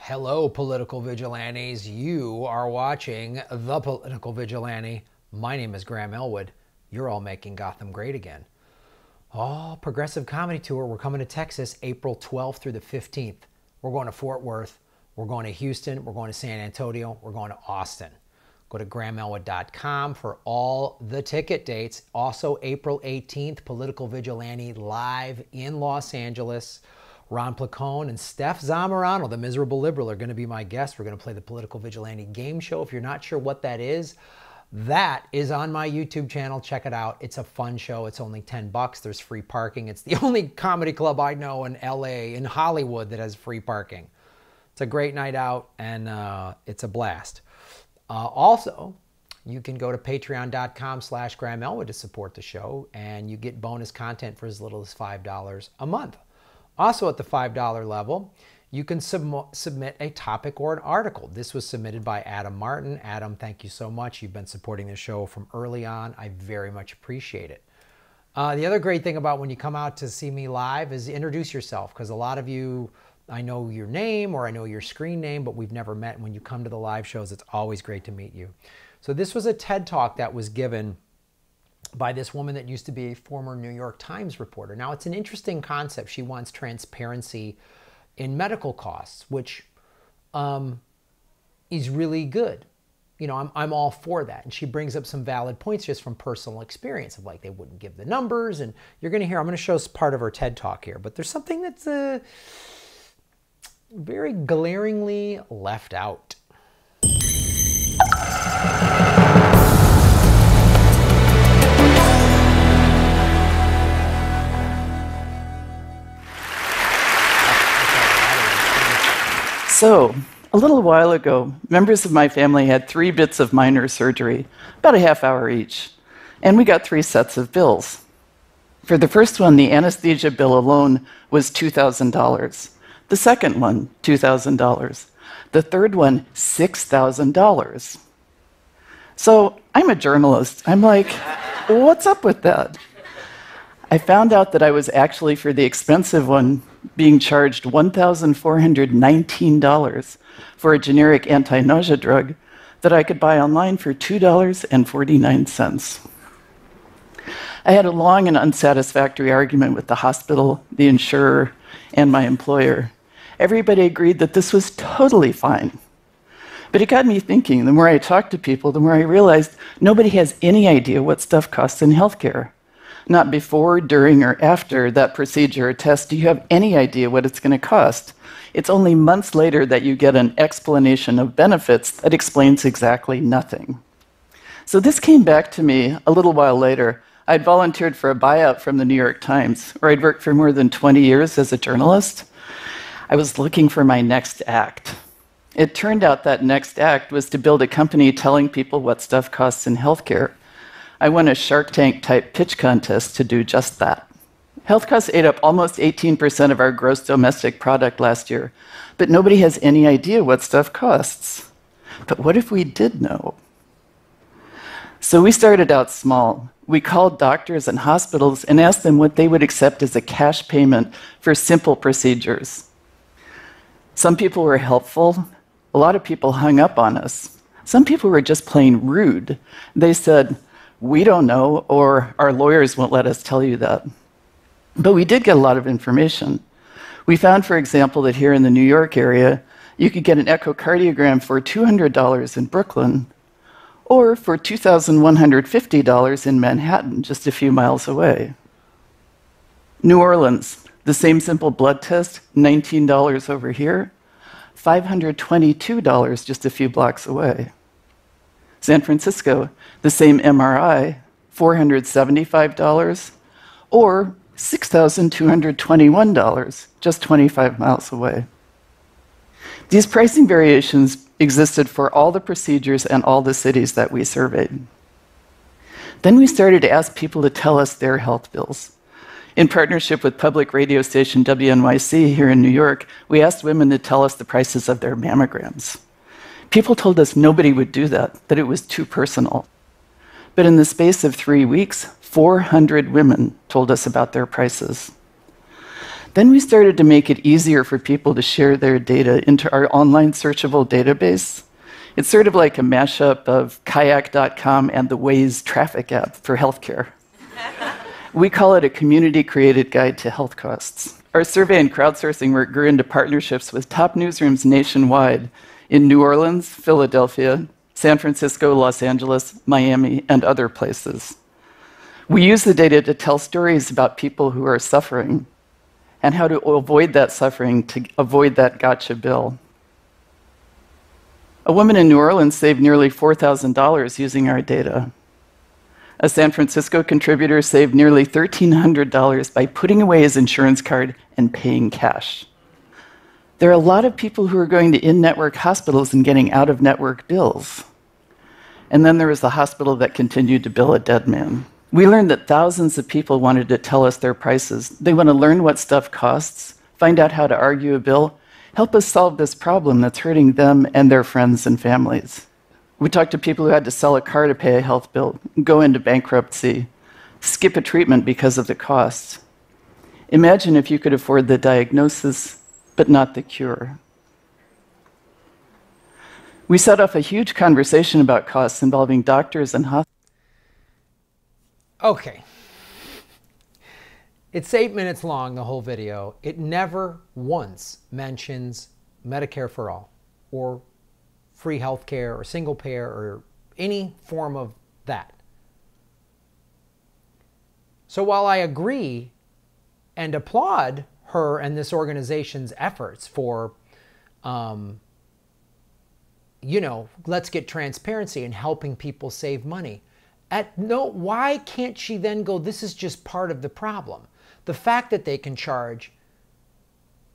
Hello, Political Vigilantes. You are watching The Political Vigilante. My name is Graham Elwood. You're all making Gotham great again. Oh, Progressive Comedy Tour. We're coming to Texas April 12th through the 15th. We're going to Fort Worth. We're going to Houston. We're going to San Antonio. We're going to Austin. Go to grahamelwood.com for all the ticket dates. Also, April 18th, Political Vigilante live in Los Angeles. Ron Placone and Steph Zamorano, the miserable liberal, are going to be my guests. We're going to play the Political Vigilante game show. If you're not sure what that is on my YouTube channel. Check it out. It's a fun show. It's only $10. There's free parking. It's the only comedy club I know in LA, in Hollywood, that has free parking. It's a great night out, and it's a blast. Also, you can go to patreon.com/Graham Elwood to support the show, and you get bonus content for as little as $5 a month. Also, at the $5 level, you can submit a topic or an article. This was submitted by Adam Martin. Adam, thank you so much. You've been supporting the show from early on. I very much appreciate it. The other great thing about when you come out to see me live is introduce yourself, because a lot of you, I know your name or I know your screen name, but we've never met. When you come to the live shows, it's always great to meet you. So this was a TED Talk that was given by this woman that used to be a former New York Times reporter. Now, it's an interesting concept. She wants transparency in medical costs, which is really good. You know, I'm all for that. And she brings up some valid points just from personal experience of, like, they wouldn't give the numbers. And you're going to hear, I'm going to show part of her TED Talk here, but there's something that's very glaringly left out. So, a little while ago, members of my family had 3 bits of minor surgery, about a half hour each, and we got 3 sets of bills. For the first one, the anesthesia bill alone was $2,000. The second one, $2,000. The third one, $6,000. So, I'm a journalist. I'm like, what's up with that? I found out that I was actually, for the expensive one, being charged $1,419 for a generic anti-nausea drug that I could buy online for $2.49. I had a long and unsatisfactory argument with the hospital, the insurer, and my employer. Everybody agreed that this was totally fine. But it got me thinking. The more I talked to people, the more I realized nobody has any idea what stuff costs in healthcare. Not before, during, or after that procedure or test do you have any idea what it's going to cost. It's only months later that you get an explanation of benefits that explains exactly nothing. So this came back to me a little while later. I'd volunteered for a buyout from the New York Times, where I'd worked for more than 20 years as a journalist. I was looking for my next act. It turned out that next act was to build a company telling people what stuff costs in healthcare. I won a Shark Tank-type pitch contest to do just that. Health costs ate up almost 18% of our gross domestic product last year, but nobody has any idea what stuff costs. But what if we did know? So we started out small. We called doctors and hospitals and asked them what they would accept as a cash payment for simple procedures. Some people were helpful. A lot of people hung up on us. Some people were just plain rude. They said, "We don't know," or "Our lawyers won't let us tell you that." But we did get a lot of information. We found, for example, that here in the New York area, you could get an echocardiogram for $200 in Brooklyn, or for $2,150 in Manhattan, just a few miles away. New Orleans, the same simple blood test, $19 over here, $522 just a few blocks away. San Francisco, the same MRI, $475, or $6,221, just 25 miles away. These pricing variations existed for all the procedures and all the cities that we surveyed. Then we started to ask people to tell us their health bills. In partnership with public radio station WNYC here in New York, we asked women to tell us the prices of their mammograms. People told us nobody would do that it was too personal. But in the space of 3 weeks, 400 women told us about their prices. Then we started to make it easier for people to share their data into our online searchable database. It's sort of like a mashup of kayak.com and the Waze traffic app for healthcare. We call it a community-created guide to health costs. Our survey and crowdsourcing work grew into partnerships with top newsrooms nationwide in New Orleans, Philadelphia, San Francisco, Los Angeles, Miami, and other places. We use the data to tell stories about people who are suffering and how to avoid that suffering, to avoid that gotcha bill. A woman in New Orleans saved nearly $4,000 using our data. A San Francisco contributor saved nearly $1,300 by putting away his insurance card and paying cash. There are a lot of people who are going to in-network hospitals and getting out-of-network bills. And then there was the hospital that continued to bill a dead man. We learned that thousands of people wanted to tell us their prices. They want to learn what stuff costs, find out how to argue a bill, help us solve this problem that's hurting them and their friends and families. We talked to people who had to sell a car to pay a health bill, go into bankruptcy, skip a treatment because of the costs. Imagine if you could afford the diagnosis, but not the cure. We set off a huge conversation about costs involving doctors and hospitals. Okay. It's 8 minutes long, the whole video. It never once mentions Medicare for all or free health care or single payer or any form of that. So while I agree and applaud her and this organization's efforts for, let's get transparency and helping people save money. Why can't she then go, this is just part of the problem? The fact that they can charge,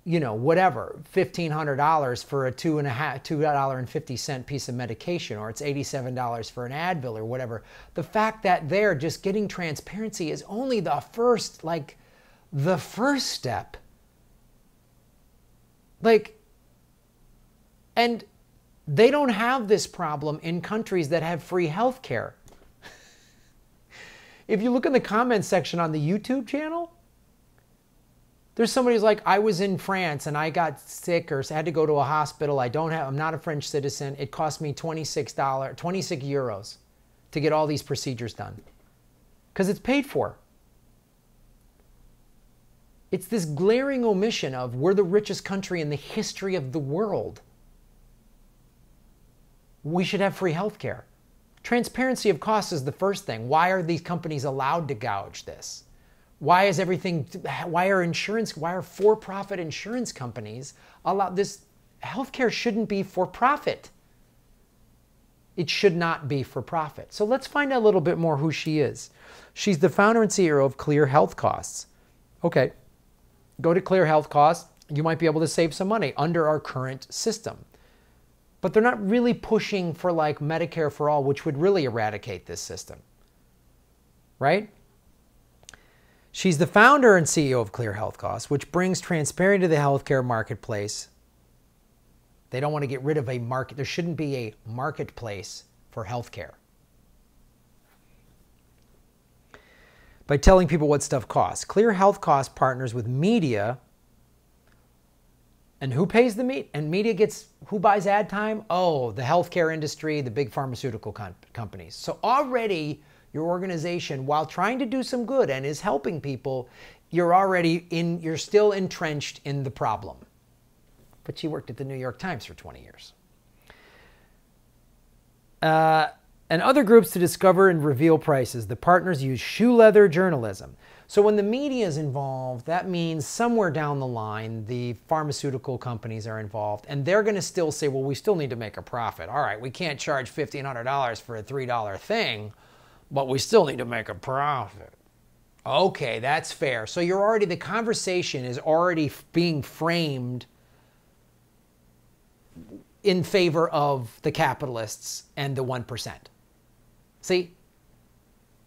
whatever, $1,500 for a $2.50 piece of medication, or it's $87 for an Advil or whatever. The fact that they're just getting transparency is only the first step. And they don't have this problem in countries that have free health care. If you look in the comments section on the YouTube channel, there's somebody who's like, I was in France and I got sick or had to go to a hospital. I'm not a French citizen. It cost me 26 euros to get all these procedures done. Because it's paid for. It's this glaring omission of we're the richest country in the history of the world. We should have free health care. Transparency of costs is the first thing. Why are these companies allowed to gouge this? Why are for-profit insurance companies allowed this? Healthcare shouldn't be for profit. It should not be for profit. So let's find out a little bit more who she is. She's the founder and CEO of Clear Health Costs. Okay, go to Clear Health Costs. You might be able to save some money under our current system. But they're not really pushing for like Medicare for all, which would really eradicate this system. Right? She's the founder and CEO of Clear Health Costs, which brings transparency to the healthcare marketplace. They don't want to get rid of a market. There shouldn't be a marketplace for healthcare. By telling people what stuff costs. Clear Health Costs partners with media. And who pays the meat? And media gets, who buys ad time? Oh, the healthcare industry, the big pharmaceutical companies. So already your organization, while trying to do some good and is helping people, you're still entrenched in the problem. But she worked at the New York Times for 20 years. And other groups to discover and reveal prices. The partners use shoe leather journalism. So when the media is involved, that means somewhere down the line, the pharmaceutical companies are involved, and they're going to still say, well, we still need to make a profit. All right, we can't charge $1,500 for a $3 thing, but we still need to make a profit. Okay, that's fair. So the conversation is already being framed in favor of the capitalists and the 1%. See,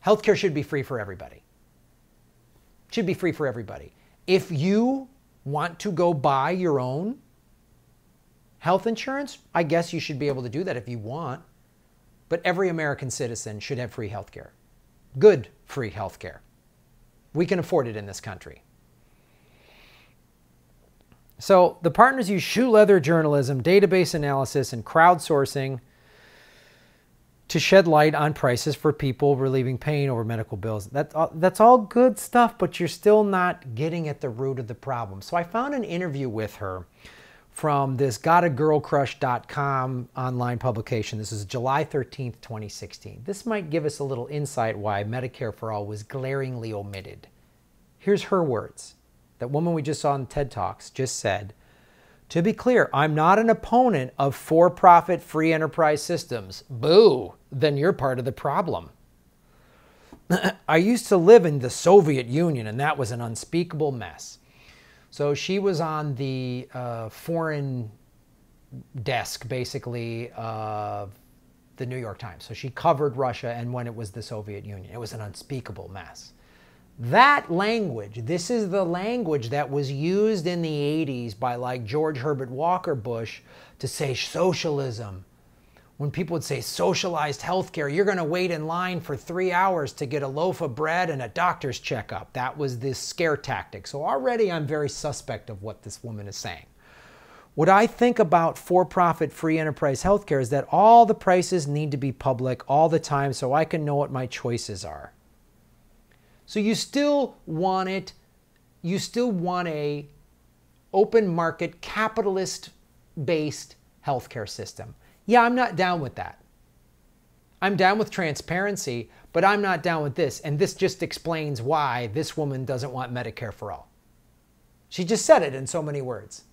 healthcare should be free for everybody. Should be free for everybody. If you want to go buy your own health insurance, I guess you should be able to do that if you want. But every American citizen should have free health care. Good free health care. We can afford it in this country. So the partners use shoe leather journalism, database analysis, and crowdsourcing to shed light on prices for people relieving pain over medical bills. That's all good stuff, but you're still not getting at the root of the problem. So I found an interview with her from this gotagirlcrush.com online publication. This is July 13th, 2016. This might give us a little insight why Medicare for All was glaringly omitted. Here's her words. That woman we just saw in TED Talks just said, "To be clear, I'm not an opponent of for-profit free enterprise systems. Boo, then you're part of the problem. I used to live in the Soviet Union, and that was an unspeakable mess." So she was on the foreign desk, basically, of the New York Times. So she covered Russia and when it was the Soviet Union. It was an unspeakable mess. That language, this is the language that was used in the 80s by like George Herbert Walker Bush to say socialism. When people would say socialized healthcare, you're going to wait in line for 3 hours to get a loaf of bread and a doctor's checkup. That was this scare tactic. So already I'm very suspect of what this woman is saying. What I think about for-profit free enterprise healthcare is that all the prices need to be public all the time so I can know what my choices are. So you still want it, you still want a open market, capitalist-based healthcare system. Yeah, I'm not down with that. I'm down with transparency, but I'm not down with this. And this just explains why this woman doesn't want Medicare for all. She just said it in so many words.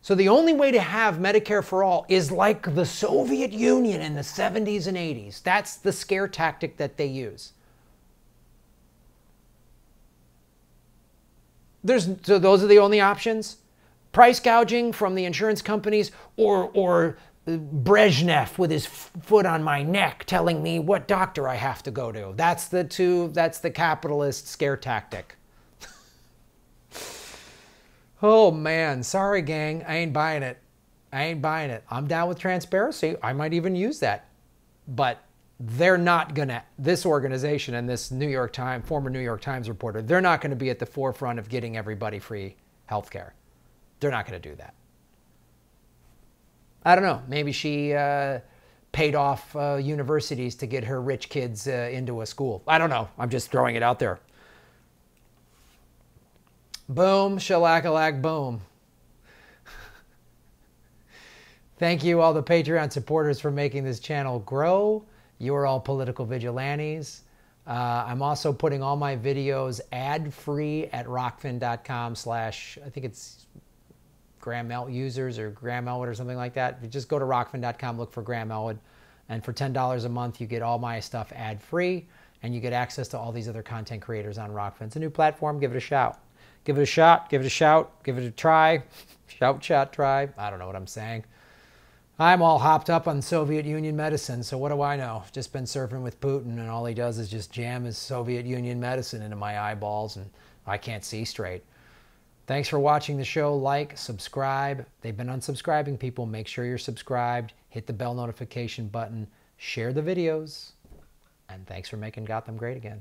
So the only way to have Medicare for all is like the Soviet Union in the 70s and 80s. That's the scare tactic that they use. So those are the only options? Price gouging from the insurance companies or Brezhnev with his foot on my neck telling me what doctor I have to go to. That's the capitalist scare tactic. Oh man, sorry gang, I ain't buying it. I ain't buying it. I'm down with transparency. I might even use that. But they're not gonna, this organization and this New York Times, former New York Times reporter, they're not gonna be at the forefront of getting everybody free health care. They're not gonna do that. I don't know, maybe she paid off universities to get her rich kids into a school. I don't know, I'm just throwing it out there. Boom, shalakalak, boom. Thank you all the Patreon supporters for making this channel grow. You are all political vigilantes. I'm also putting all my videos ad-free at rockfin.com/ I think it's Graham Elwood users or Graham Elwood or something like that. If you just go to rockfin.com, look for Graham Elwood, and for $10 a month, you get all my stuff ad-free, and you get access to all these other content creators on Rockfin. It's a new platform. Give it a shout. Give it a shot. Give it a shout. Give it a try. Shout, chat, try. I don't know what I'm saying. I'm all hopped up on Soviet Union medicine, so what do I know? Just been surfing with Putin, and all he does is just jam his Soviet Union medicine into my eyeballs, and I can't see straight. Thanks for watching the show. Like, subscribe. They've been unsubscribing people. Make sure you're subscribed. Hit the bell notification button. Share the videos. And thanks for making Gotham great again.